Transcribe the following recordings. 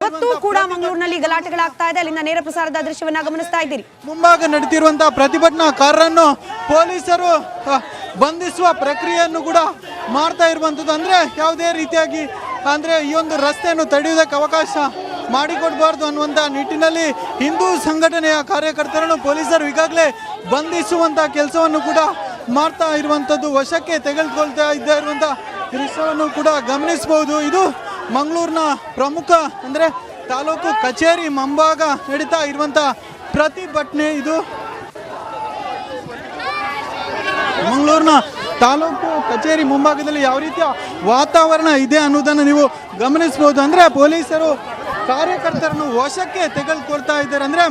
ಇವತ್ತು ಕೂಡ ಮಂಗಳೂರಿನಲ್ಲಿ ಗಲಾಟೆಗಳಾಗ್ತಾ ಇದೆ. ಅಲ್ಲಿಂದ ನೇರ ಪ್ರಸಾರದ ದೃಶ್ಯವನ್ನ ಗಮನಿಸ್ತಾ ಇದ್ದೀರಿ. ಮುಂಭಾಗ ನಡೆದಿರುವಂತಹ ಪ್ರತಿಭಟನಾಕಾರರನ್ನು ಪೊಲೀಸರು ಬಂಧಿಸುವ ಪ್ರಕ್ರಿಯೆಯನ್ನು ಕೂಡ ಮಾಡ್ತಾ ಇರುವಂಥದ್ದು. ಅಂದ್ರೆ ಯಾವುದೇ ರೀತಿಯಾಗಿ ಅಂದ್ರೆ ಈ ಒಂದು ರಸ್ತೆಯನ್ನು ತಡೆಯುವುದಕ್ಕೆ ಅವಕಾಶ ಮಾಡಿಕೊಡಬಾರ್ದು ಅನ್ನುವಂಥ ನಿಟ್ಟಿನಲ್ಲಿ ಹಿಂದೂ ಸಂಘಟನೆಯ ಕಾರ್ಯಕರ್ತರನ್ನು ಪೊಲೀಸರು ಈಗಾಗಲೇ ಬಂಧಿಸುವಂಥ ಕೆಲಸವನ್ನು ಕೂಡ ಮಾಡ್ತಾ ಇರುವಂಥದ್ದು, ವಶಕ್ಕೆ ತೆಗೆದುಕೊಳ್ತಾ ಇರುವಂಥ ದೃಶ್ಯವನ್ನು ಕೂಡ ಗಮನಿಸಬಹುದು. ಇದು ಮಂಗಳೂರಿನ ಪ್ರಮುಖ ಅಂದರೆ ತಾಲೂಕು ಕಚೇರಿ ಮುಂಭಾಗ ನಡೀತಾ ಇರುವಂಥ ಪ್ರತಿಭಟನೆ. ಇದು ಮಂಗಳೂರಿನ ತಾಲೂಕು ಕಚೇರಿ ಮುಂಭಾಗದಲ್ಲಿ ಯಾವ ರೀತಿಯ ವಾತಾವರಣ ಇದೆ ಅನ್ನೋದನ್ನು ನೀವು ಗಮನಿಸಬಹುದು. ಅಂದರೆ ಪೊಲೀಸರು ಕಾರ್ಯಕರ್ತರನ್ನು ವಶಕ್ಕೆ ತೆಗೆದುಕೊಳ್ತಾ ಇದ್ದಾರೆ. ಅಂದರೆ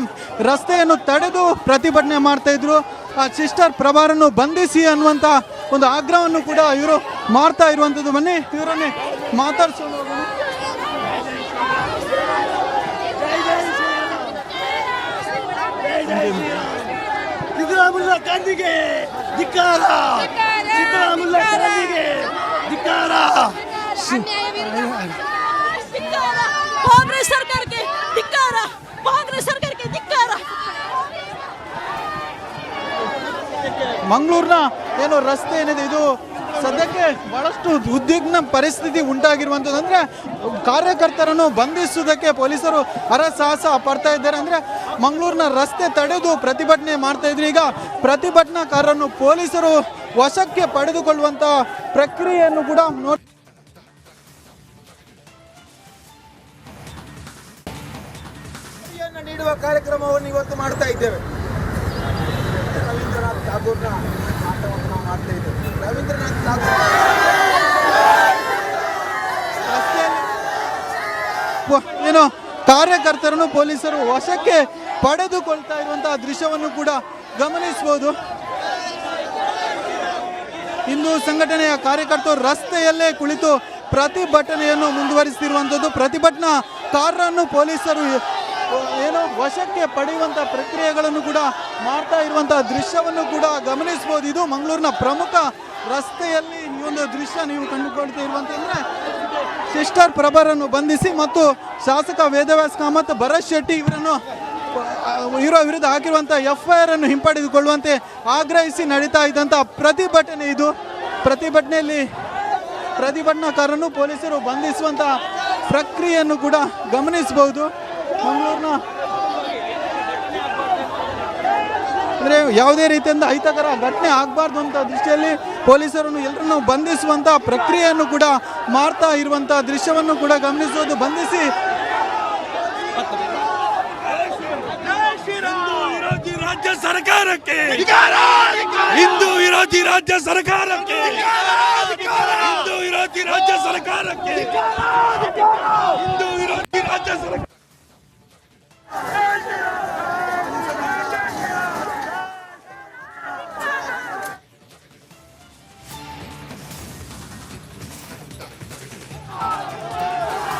ರಸ್ತೆಯನ್ನು ತಡೆದು ಪ್ರತಿಭಟನೆ ಮಾಡ್ತಾ ಇದ್ರು. ಆ ಸಿಸ್ಟರ್ ಪ್ರಭಾರನ್ನು ಬಂಧಿಸಿ ಅನ್ನುವಂಥ ಒಂದು ಆಗ್ರಹವನ್ನು ಕೂಡ ಇವರು ಮಾಡ್ತಾ ಇರುವಂಥದ್ದು. ಬನ್ನಿ ಇವರನ್ನೇ ಮಾತಾಡ್ಸೋಣ. ಸಿದ್ದರಾಮಯ್ಯ ಗಾಂಧಿಗೆ ಧಿಕ್ಕಾರ, ಸಿದ್ದರಾಮಯ್ಯ ಗಾಂಧಿಗೆ ಧಿಕ್ಕಾರ, ಕಾಂಗ್ರೆಸ್ ಸರ್ಕಾರಕ್ಕೆ ಧಿಕ್ಕಾರ, ಕಾಂಗ್ರೆಸ್ ಸರ್ಕಾರಕ್ಕೆ ಧಿಕ್ಕಾರ. ಮಂಗಳೂರಿನ ಏನು ರಸ್ತೆ ಏನಿದೆ ಇದು ಸದ್ಯಕ್ಕೆ ಬಹಳಷ್ಟು ಉದ್ವಿಗ್ನ ಪರಿಸ್ಥಿತಿ ಉಂಟಾಗಿರುವಂಥದ್ದು. ಅಂದರೆ ಕಾರ್ಯಕರ್ತರನ್ನು ಬಂಧಿಸುವುದಕ್ಕೆ ಪೊಲೀಸರು ಹರಸಾಹಸ ಪಡ್ತಾ ಇದ್ದಾರೆ. ಅಂದರೆ ಮಂಗಳೂರಿನ ರಸ್ತೆ ತಡೆದು ಪ್ರತಿಭಟನೆ ಮಾಡ್ತಾ ಇದ್ರು. ಈಗ ಪ್ರತಿಭಟನಾಕಾರರನ್ನು ಪೊಲೀಸರು ವಶಕ್ಕೆ ಪಡೆದುಕೊಳ್ಳುವಂಥ ಪ್ರಕ್ರಿಯೆಯನ್ನು ಕೂಡ ನೀಡುವ ಕಾರ್ಯಕ್ರಮವನ್ನು ಇವತ್ತು ಮಾಡ್ತಾ ಇದ್ದೇವೆ. ರವೀಂದ್ರನಾಥ್ ಠಾಗೂರ್ನ ಆಟವನ್ನು ನಾವು ಮಾಡ್ತಾ ಇದ್ದೇವೆ. ರವೀಂದ್ರನಾಥ್ ಠಾಗೂರ್ ಏನು ಕಾರ್ಯಕರ್ತರನ್ನು ಪೊಲೀಸರು ವಶಕ್ಕೆ ಪಡೆದುಕೊಳ್ತಾ ಇರುವಂತಹ ದೃಶ್ಯವನ್ನು ಕೂಡ ಗಮನಿಸಬಹುದು. ಹಿಂದೂ ಸಂಘಟನೆಯ ಕಾರ್ಯಕರ್ತರು ರಸ್ತೆಯಲ್ಲೇ ಕುಳಿತು ಪ್ರತಿಭಟನೆಯನ್ನು ಮುಂದುವರಿಸುತ್ತಿರುವಂಥದ್ದು. ಪ್ರತಿಭಟನಾಕಾರರನ್ನು ಪೊಲೀಸರು ಏನು ವಶಕ್ಕೆ ಪಡೆಯುವಂಥ ಪ್ರಕ್ರಿಯೆಗಳನ್ನು ಕೂಡ ಮಾಡ್ತಾ ಇರುವಂತಹ ದೃಶ್ಯವನ್ನು ಕೂಡ ಗಮನಿಸಬಹುದು. ಇದು ಮಂಗಳೂರಿನ ಪ್ರಮುಖ ರಸ್ತೆಯಲ್ಲಿ ಈ ಒಂದು ದೃಶ್ಯ ನೀವು ಕಂಡುಕೊಳ್ತಾ ಇರುವಂತಂದ್ರೆ ಸಿಸ್ಟರ್ ಪ್ರಭಾರನ್ನು ಬಂಧಿಸಿ ಮತ್ತು ಶಾಸಕ ವೇದವ್ಯಾಸ್ ಕಾಮತ್, ಭರತ್ ಶೆಟ್ಟಿ ಇವರ ವಿರುದ್ಧ ಹಾಕಿರುವಂಥ FIR ಅನ್ನು ಹಿಂಪಡೆದುಕೊಳ್ಳುವಂತೆ ಆಗ್ರಹಿಸಿ ನಡೀತಾ ಇದ್ದಂಥ ಪ್ರತಿಭಟನೆ ಇದು. ಪ್ರತಿಭಟನೆಯಲ್ಲಿ ಪ್ರತಿಭಟನಾಕಾರರನ್ನು ಪೊಲೀಸರು ಬಂಧಿಸುವಂಥ ಪ್ರಕ್ರಿಯೆಯನ್ನು ಕೂಡ ಗಮನಿಸಬಹುದು. ಮಂಗಳೂರಿನ ಅಂದರೆ ಯಾವುದೇ ರೀತಿಯಿಂದ ಅಹಿತಕರ ಘಟನೆ ಆಗಬಾರ್ದು ಅಂತ ದೃಷ್ಟಿಯಲ್ಲಿ ಪೊಲೀಸರನ್ನು ಎಲ್ಲರನ್ನು ಬಂಧಿಸುವಂಥ ಪ್ರಕ್ರಿಯೆಯನ್ನು ಕೂಡ ಮಾಡ್ತಾ ಇರುವಂಥ ದೃಶ್ಯವನ್ನು ಕೂಡ ಗಮನಿಸಬಹುದು. ಬಂಧಿಸಿ ರಾಜ್ಯ ಸರ್ಕಾರಕ್ಕೆ, ಹಿಂದೂ ವಿರೋಧಿ ರಾಜ್ಯ ಸರ್ಕಾರಕ್ಕೆ, ಹಿಂದೂ ವಿರೋಧಿ ರಾಜ್ಯ ಸರ್ಕಾರಕ್ಕೆ, ಹಿಂದೂ ವಿರೋಧಿ ರಾಜ್ಯ ಸರ್ಕಾರ.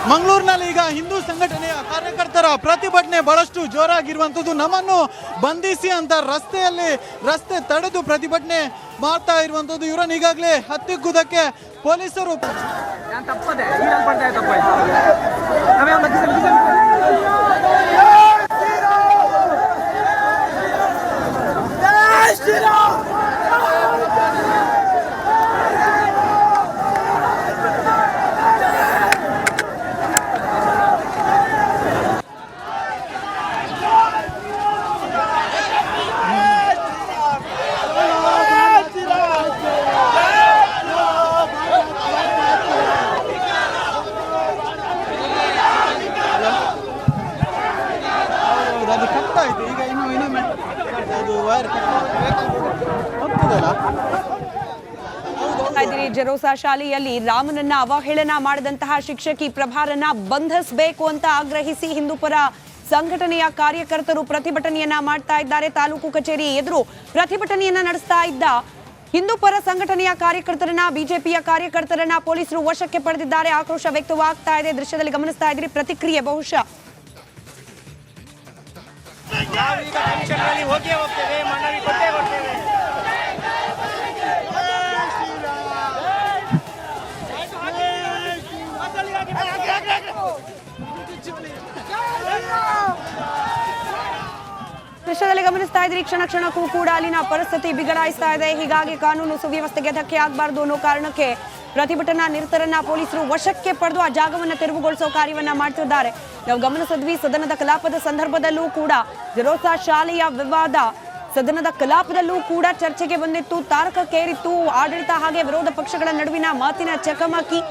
ಮಂಗಳೂರಿನಲ್ಲಿ ಈಗ ಹಿಂದೂ ಸಂಘಟನೆಯ ಕಾರ್ಯಕರ್ತರ ಪ್ರತಿಭಟನೆ ಬಹಳಷ್ಟು ಜೋರಾಗಿರುವಂಥದ್ದು. ನಮ್ಮನ್ನು ಬಂಧಿಸಿ ಅಂತ ರಸ್ತೆ ತಡೆದು ಪ್ರತಿಭಟನೆ ಮಾಡ್ತಾ ಇರುವಂಥದ್ದು. ಇವರನ್ನು ಈಗಾಗಲೇ ಹತ್ತಿಕ್ಕುವುದಕ್ಕೆ ಪೊಲೀಸರು ಜರೋಸಾ ಶಾಲೆಯಲ್ಲಿ ರಾಮನನ್ನ ಅವಹೇಳನ ಮಾಡಿದಂತಹ ಶಿಕ್ಷಕಿ ಪ್ರಭಾರನ್ನ ಬಂಧಿಸಬೇಕು ಅಂತ ಆಗ್ರಹಿಸಿ ಹಿಂದೂಪರ ಸಂಘಟನೆಯ ಕಾರ್ಯಕರ್ತರು ಪ್ರತಿಭಟನೆಯನ್ನ ಮಾಡ್ತಾ ಇದ್ದಾರೆ. ತಾಲೂಕು ಕಚೇರಿ ಎದುರು ಪ್ರತಿಭಟನೆಯನ್ನ ನಡೆಸ್ತಾ ಇದ್ದ ಹಿಂದೂಪರ ಸಂಘಟನೆಯ ಕಾರ್ಯಕರ್ತರನ್ನ, ಬಿಜೆಪಿಯ ಕಾರ್ಯಕರ್ತರನ್ನ ಪೊಲೀಸರು ವಶಕ್ಕೆ ಪಡೆದಿದ್ದಾರೆ. ಆಕ್ರೋಶ ವ್ಯಕ್ತವಾಗ್ತಾ ಇದೆ. ದೃಶ್ಯದಲ್ಲಿ ಗಮನಿಸ್ತಾ ಇದ್ರಿ ಪ್ರತಿಕ್ರಿಯೆ. ಬಹುಶಃ ದೃಶ್ಯದಲ್ಲಿ ಗಮನಿಸ್ತಾ ಇದ್ರಿ, ಕ್ಷಣ ಕ್ಷಣಕ್ಕೂ ಕೂಡ ಅಲ್ಲಿನ ಪರಿಸ್ಥಿತಿ ಬಿಗಡಾಯಿಸ್ತಾ ಇದೆ. ಹೀಗಾಗಿ ಕಾನೂನು ಸುವ್ಯವಸ್ಥೆಗೆ ಧಕ್ಕೆ ಆಗಬಾರ್ದು ಅನ್ನೋ ಕಾರಣಕ್ಕೆ ಪ್ರತಿಭಟನಾ ನಿರತರನ್ನ ಪೊಲೀಸರು ವಶಕ್ಕೆ ಪಡೆದು ಆ ಜಾಗವನ್ನ ತೆರವುಗೊಳಿಸೋ ಕಾರ್ಯವನ್ನ ಮಾಡ್ತಿದ್ದಾರೆ. ನಾವು ಗಮನಿಸಿದ್ವಿ, ಸದನದ ಕಲಾಪದ ಸಂದರ್ಭದಲ್ಲೂ ಕೂಡ ಜರೋಸಾ ಶಾಲೆಯ ವಿವಾದ ಸದನದ ಕಲಾಪದಲ್ಲೂ ಕೂಡ ಚರ್ಚೆಗೆ ಬಂದಿತ್ತು, ತಾರಕಕ್ಕೇರಿತ್ತು. ಆಡಳಿತ ಹಾಗೆ ವಿರೋಧ ಪಕ್ಷಗಳ ನಡುವಿನ ಮಾತಿನ ಚಕಮಕಿ.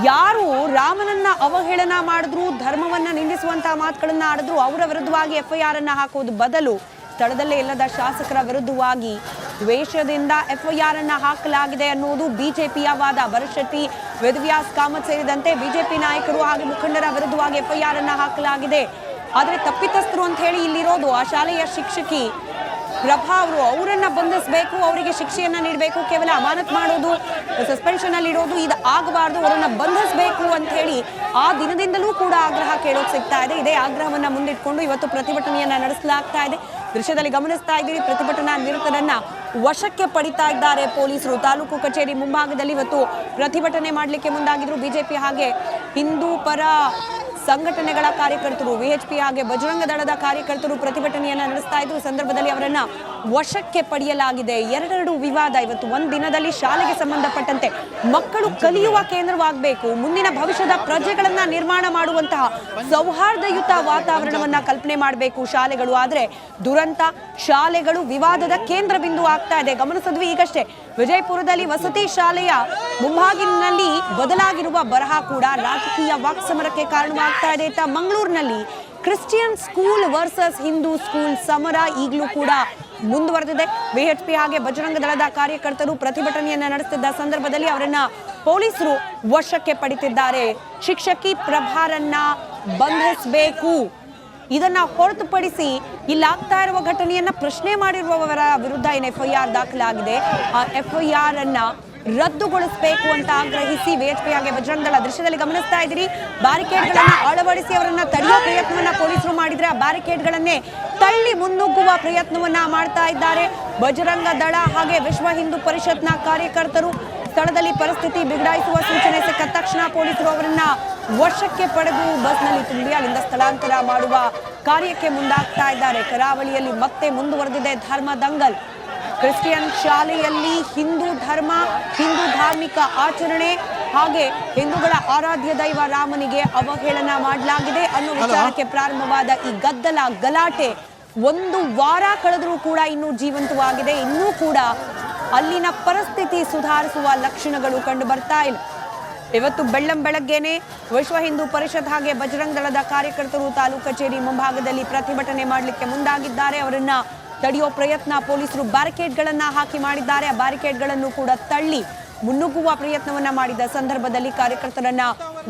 ಯಾರು ರಾಮನನ್ನ ಅವಹೇಳನ ಮಾಡಿದ್ರು, ಧರ್ಮವನ್ನ ನಿಂದಿಸುವಂತಹ ಮಾತುಗಳನ್ನ ಆಡಿದ್ರು, ಅವರ ವಿರುದ್ಧವಾಗಿ FIR ಅನ್ನ ಹಾಕೋದು ಬದಲು ಸ್ಥಳದಲ್ಲೇ ಇಲ್ಲದ ಶಾಸಕರ ವಿರುದ್ಧವಾಗಿ ದ್ವೇಷದಿಂದ FIR ಅನ್ನ ಹಾಕಲಾಗಿದೆ ಅನ್ನೋದು ಬಿಜೆಪಿಯ ವಾದ. ಭರತ್ ಶೆಟ್ಟಿ, ವೇದವ್ಯಾಸ್ ಕಾಮತ್ ಸೇರಿದಂತೆ ಬಿಜೆಪಿ ನಾಯಕರು ಹಾಗೆ ಮುಖಂಡರ ವಿರುದ್ಧವಾಗಿ FIR ಅನ್ನ ಹಾಕಲಾಗಿದೆ. ಆದರೆ ತಪ್ಪಿತಸ್ಥರು ಅಂತ ಹೇಳಿ ಇಲ್ಲಿರೋದು ಆ ಶಾಲೆಯ ಶಿಕ್ಷಕಿ ಪ್ರಭಾ ಅವರು. ಅವರನ್ನ ಬಂಧಿಸಬೇಕು, ಅವರಿಗೆ ಶಿಕ್ಷೆಯನ್ನ ನೀಡಬೇಕು. ಕೇವಲ ಅಮಾನತ್ ಮಾಡೋದು, ಸಸ್ಪೆನ್ಷನ್ ಅಲ್ಲಿ ಇರೋದು ಇದು ಆಗಬಾರ್ದು, ಅವರನ್ನ ಬಂಧಿಸಬೇಕು ಅಂತ ಹೇಳಿ ಆ ದಿನದಿಂದಲೂ ಕೂಡ ಆಗ್ರಹ ಕೇಳೋಕ್ ಸಿಗ್ತಾ ಇದೆ. ಇದೇ ಆಗ್ರಹವನ್ನ ಮುಂದಿಟ್ಕೊಂಡು ಇವತ್ತು ಪ್ರತಿಭಟನೆಯನ್ನ ನಡೆಸಲಾಗ್ತಾ ಇದೆ. ದೃಶ್ಯದಲ್ಲಿ ಗಮನಿಸ್ತಾ ಇದ್ದೀರಿ, ಪ್ರತಿಭಟನಾ ನಿರತರನ್ನ ವಶಕ್ಕೆ ಪಡಿತಾ ಇದ್ದಾರೆ ಪೊಲೀಸರು. ತಾಲೂಕು ಕಚೇರಿ ಮುಂಭಾಗದಲ್ಲಿ ಇವತ್ತು ಪ್ರತಿಭಟನೆ ಮಾಡಲಿಕ್ಕೆ ಮುಂದಾಗಿದ್ರು ಬಿಜೆಪಿ ಹಾಗೆ ಹಿಂದೂ ಪರ ಸಂಘಟನೆಗಳ ಕಾರ್ಯಕರ್ತರು, VHP ಹಾಗೆ ಬಜರಂಗ ದಳದ ಕಾರ್ಯಕರ್ತರು ಪ್ರತಿಭಟನೆಯನ್ನ ನಡೆಸ್ತಾ ಇದ್ರು. ಸಂದರ್ಭದಲ್ಲಿ ಅವರನ್ನ ವಶಕ್ಕೆ ಪಡೆಯಲಾಗಿದೆ. ಎರಡೆರಡು ವಿವಾದ ಇವತ್ತು ಒಂದು ದಿನದಲ್ಲಿ ಶಾಲೆಗೆ ಸಂಬಂಧಪಟ್ಟಂತೆ ಮಕ್ಕಳು ಕಲಿಯುವ ಕೇಂದ್ರವಾಗಬೇಕು, ಮುಂದಿನ ಭವಿಷ್ಯದ ಪ್ರಜೆಗಳನ್ನ ನಿರ್ಮಾಣ ಮಾಡುವಂತಹ ಸೌಹಾರ್ದಯುತ ವಾತಾವರಣವನ್ನ ಕಲ್ಪನೆ ಮಾಡಬೇಕು ಶಾಲೆಗಳು. ಆದ್ರೆ ದುರಂತ, ಶಾಲೆಗಳು ವಿವಾದದ ಕೇಂದ್ರ ಬಿಂದು ಆಗ್ತಾ ಇದೆ. ಗಮನಿಸಿದ್ವಿ ಈಗಷ್ಟೇ ವಿಜಯಪುರದಲ್ಲಿ ವಸತಿ ಶಾಲೆಯ ಮುಂಭಾಗಿಲಿನಲ್ಲಿ ಬದಲಾಗಿರುವ ಬರಹ ಕೂಡ ರಾಜಕೀಯ ವಾಕ್ಸಮರಕ್ಕೆ ಕಾರಣವಾಗ್ತಾ ಇದೆ. ಮಂಗಳೂರಿನಲ್ಲಿ Christian school versus Hindu school ಸಮರ ಈಗಲೂ ಕೂಡ ಮುಂದುವರೆದಿದೆ. VHP ಹಾಗೆ ಬಜರಂಗ ದಳದ ಕಾರ್ಯಕರ್ತರು ಪ್ರತಿಭಟನೆಯನ್ನ ನಡೆಸುತ್ತಿದ್ದ ಸಂದರ್ಭದಲ್ಲಿ ಅವರನ್ನ ಪೊಲೀಸರು ವಶಕ್ಕೆ ಪಡಿತಿದ್ದಾರೆ. ಶಿಕ್ಷಕಿ ಪ್ರಭಾರನ್ನ ಬಂಧಿಸಬೇಕು, ಇದನ್ನ ಹೊರತುಪಡಿಸಿ ಇಲ್ಲಾಗ್ತಾ ಇರುವ ಘಟನೆಯನ್ನ ಪ್ರಶ್ನೆ ಮಾಡಿರುವವರ ವಿರುದ್ಧ ಏನು FIR ದಾಖಲಾಗಿದೆ, ಆ FIR ಅನ್ನ ರದ್ದುಗೊಳಿಸಬೇಕು ಅಂತ ಆಗ್ರಹಿಸಿ VHP ಹಾಗೆ ಬಜರಂಗ ದಳ ದೃಶ್ಯದಲ್ಲಿ ಗಮನಿಸ್ತಾ ಇದ್ದೀರಿ, ಬ್ಯಾರಿಕೇಡ್ಗಳನ್ನ ಅಳವಡಿಸಿ ಅವರನ್ನ ತಡೆಯುವ ಪ್ರಯತ್ನವನ್ನ ಪೊಲೀಸರು ಮಾಡಿದ್ರೆ ಆ ಬ್ಯಾರಿಕೇಡ್ಗಳನ್ನೇ ತಳ್ಳಿ ಮುನ್ನುಗ್ಗುವ ಪ್ರಯತ್ನವನ್ನ ಮಾಡ್ತಾ ಇದ್ದಾರೆ ಬಜರಂಗ ದಳ ಹಾಗೆ ವಿಶ್ವ ಹಿಂದೂ ಪರಿಷತ್ನ ಕಾರ್ಯಕರ್ತರು. ಸ್ಥಳದಲ್ಲಿ ಪರಿಸ್ಥಿತಿ ಬಿಗಡಾಯಿಸುವ ಸೂಚನೆ ಸಿಕ್ಕ ತಕ್ಷಣ ಪೊಲೀಸರು ಅವರನ್ನ ವಶಕ್ಕೆ ಪಡೆದು ಬಸ್ನಲ್ಲಿ ತುಂಬಿ ಅಲ್ಲಿಂದ ಸ್ಥಳಾಂತರ ಮಾಡುವ ಕಾರ್ಯಕ್ಕೆ ಮುಂದಾಗ್ತಾ ಇದ್ದಾರೆ. ಕರಾವಳಿಯಲ್ಲಿ ಮತ್ತೆ ಮುಂದುವರೆದಿದೆ ಧರ್ಮ ದಂಗಲ್. ಕ್ರಿಶ್ಚಿಯನ್ ಶಾಲೆಯಲ್ಲಿ ಹಿಂದೂ ಧರ್ಮ, ಹಿಂದೂ ಧಾರ್ಮಿಕ ಆಚರಣೆ ಹಾಗೆ ಹಿಂದೂಗಳ ಆರಾಧ್ಯ ದೈವ ರಾಮನಿಗೆ ಅವಹೇಳನ ಮಾಡಲಾಗಿದೆ ಅನ್ನೋ ವಿಚಾರಕ್ಕೆ ಪ್ರಾರಂಭವಾದ ಈ ಗದ್ದಲ ಗಲಾಟೆ ಒಂದು ವಾರ ಕಳೆದರೂ ಕೂಡ ಇನ್ನೂ ಜೀವಂತವಾಗಿದೆ. ಇನ್ನೂ ಕೂಡ ಅಲ್ಲಿನ ಪರಿಸ್ಥಿತಿ ಸುಧಾರಿಸುವ ಲಕ್ಷಣಗಳು ಕಂಡು ಬರ್ತಾ ಇಲ್ಲ. ಇವತ್ತು ಬೆಳ್ಳಂಬೆಳಗ್ಗೆನೆ ವಿಶ್ವ ಹಿಂದೂ ಪರಿಷತ್ ಹಾಗೆ ಬಜರಂಗ ದಳದ ಕಾರ್ಯಕರ್ತರು ತಾಲೂಕು ಕಚೇರಿ ಮುಂಭಾಗದಲ್ಲಿ ಪ್ರತಿಭಟನೆ ಮಾಡಲಿಕ್ಕೆ ಮುಂದಾಗಿದ್ದಾರೆ. ಅವರನ್ನ ತಡೆಯೋ ಪ್ರಯತ್ನ ಪೊಲೀಸರು ಬ್ಯಾರಿಕೇಡ್ಗಳನ್ನ ಹಾಕಿ ಮಾಡಿದ್ದಾರೆ. ಆ ಬ್ಯಾರಿಕೇಡ್ಗಳನ್ನು ಕೂಡ ತಳ್ಳಿ ಮುನ್ನುಗ್ಗುವ ಪ್ರಯತ್ನವನ್ನ ಮಾಡಿದ ಸಂದರ್ಭದಲ್ಲಿ ಕಾರ್ಯಕರ್ತರನ್ನ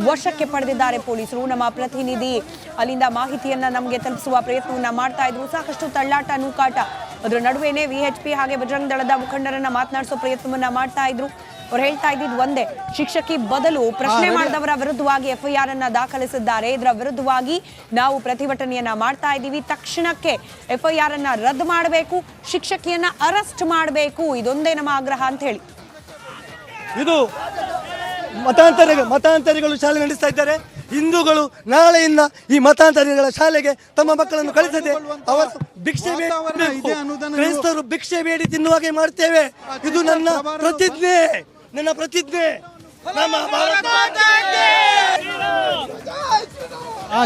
ವಶಕ್ಕೆ ಪಡೆದಿದ್ದಾರೆ ಪೊಲೀಸರು. ನಮ್ಮ ಪ್ರತಿನಿಧಿ ಅಲ್ಲಿಂದ ಮಾಹಿತಿಯನ್ನ ನಮಗೆ ತಲುಪಿಸುವ ಪ್ರಯತ್ನವನ್ನ ಮಾಡ್ತಾ ಇದ್ರು. ಸಾಕಷ್ಟು ತಳ್ಳಾಟ ನೂಕಾಟ ಅದರ ನಡುವೆನೆ VHP ಹಾಗೆ ಬಜರಂಗ ದಳದ ಮುಖಂಡರನ್ನ ಮಾತನಾಡಿಸೋ ಪ್ರಯತ್ನವನ್ನ ಮಾಡ್ತಾ ಇದ್ರು. ಅವ್ರು ಹೇಳ್ತಾ ಇದ್ದಿದ್ದು ಒಂದೇ, ಶಿಕ್ಷಕಿ ಬದಲು ಪ್ರಶ್ನೆ ಮಾಡಿದವರ ವಿರುದ್ಧವಾಗಿ FIR ಅನ್ನ ದಾಖಲಿಸಿದ್ದಾರೆ. ಇದರ ವಿರುದ್ಧವಾಗಿ ನಾವು ಪ್ರತಿಭಟನೆಯನ್ನ ಮಾಡ್ತಾ ಇದ್ದೀವಿ. ತಕ್ಷಣಕ್ಕೆ FIR ಅನ್ನ ರದ್ದು ಮಾಡಬೇಕು, ಶಿಕ್ಷಕಿಯನ್ನ ಅರೆಸ್ಟ್ ಮಾಡಬೇಕು, ಇದೊಂದೇ ನಮ್ಮ ಆಗ್ರಹ ಅಂತ ಹೇಳಿ. ಇದು ಮತಾಂತರಿಗಳು ಶಾಲೆ ನಡೆಸ್ತಾ ಇದ್ದಾರೆ. ಹಿಂದೂಗಳು ನಾಳೆಯಿಂದ ಈ ಮತಾಂತರಿಗಳ ಶಾಲೆಗೆ ತಮ್ಮ ಮಕ್ಕಳನ್ನು ಕಳಿಸದೆ ಅವರು ಭಿಕ್ಷೆ ಕ್ರೈಸ್ತರು ಭಿಕ್ಷೆ ಬೇಡಿ ತಿನ್ನುವಾಗೆ ಮಾಡ್ತೇವೆ. ಇದು ನನ್ನ ಪ್ರತಿಜ್ಞೆ, ನನ್ನ ಪ್ರತಿಜ್ಞೆ. ನಮ್ಮ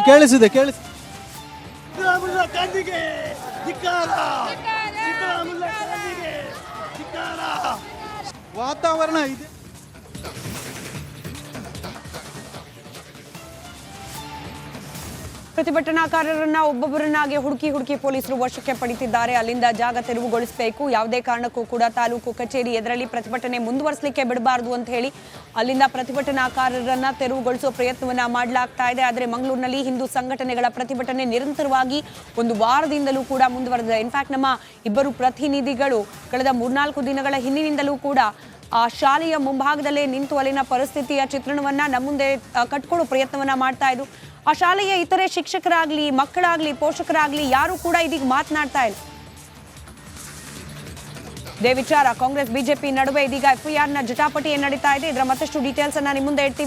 ಕೇಳಿಸಿದೆ ಗಾಂಧಿಗೆ ಧಿಕ್ಕಾರ, ವಾತಾವರಣ ಇದೆ. ಪ್ರತಿಭಟನಾಕಾರರನ್ನ ಒಬ್ಬೊಬ್ಬರನ್ನಾಗಿ ಹುಡುಕಿ ಪೊಲೀಸರು ವಶಕ್ಕೆ ಪಡಿತಿದ್ದಾರೆ. ಅಲ್ಲಿಂದ ಜಾಗ ತೆರವುಗೊಳಿಸಬೇಕು, ಯಾವುದೇ ಕಾರಣಕ್ಕೂ ಕೂಡ ತಾಲೂಕು ಕಚೇರಿ ಎದುರಲ್ಲಿ ಪ್ರತಿಭಟನೆ ಮುಂದುವರಿಸಲಿಕ್ಕೆ ಬಿಡಬಾರದು ಅಂತ ಹೇಳಿ ಅಲ್ಲಿಂದ ಪ್ರತಿಭಟನಾಕಾರರನ್ನ ತೆರವುಗೊಳಿಸುವ ಪ್ರಯತ್ನವನ್ನ ಮಾಡಲಾಗ್ತಾ ಇದೆ. ಆದರೆ ಮಂಗಳೂರಿನಲ್ಲಿ ಹಿಂದೂ ಸಂಘಟನೆಗಳ ಪ್ರತಿಭಟನೆ ನಿರಂತರವಾಗಿ ಒಂದು ವಾರದಿಂದಲೂ ಕೂಡ ಮುಂದುವರೆದಿದೆ. ಇನ್ಫ್ಯಾಕ್ಟ್ ನಮ್ಮ ಇಬ್ಬರು ಪ್ರತಿನಿಧಿಗಳು ಕಳೆದ 3-4 ದಿನಗಳ ಹಿಂದಿನಿಂದಲೂ ಕೂಡ ಆ ಶಾಲೆಯ ಮುಂಭಾಗದಲ್ಲೇ ನಿಂತು ಅಲ್ಲಿನ ಪರಿಸ್ಥಿತಿಯ ಚಿತ್ರಣವನ್ನ ನಮ್ಮ ಮುಂದೆ ಕಟ್ಕೊಳ್ಳೋ ಪ್ರಯತ್ನವನ್ನ ಮಾಡ್ತಾ ಇದ್ರು. ಆ ಶಾಲೆಯ ಇತರೆ ಶಿಕ್ಷಕರಾಗ್ಲಿ, ಮಕ್ಕಳಾಗ್ಲಿ, ಪೋಷಕರಾಗ್ಲಿ ಯಾರು ಕೂಡ ಇದೀಗ ಮಾತನಾಡ್ತಾ ಇಲ್ಲ. ಇದೇ ವಿಚಾರ ಕಾಂಗ್ರೆಸ್ ಬಿಜೆಪಿ ನಡುವೆ ಇದೀಗ FIR ನ ಜಟಾಪಟಿ ನಡೀತಾ ಇದೆ. ಇದರ ಮತ್ತಷ್ಟು ಡೀಟೇಲ್ಸ್ ಅನ್ನ ನಿಮ್ಮ ಮುಂದೆ ಇಡ್ತೀವಿ.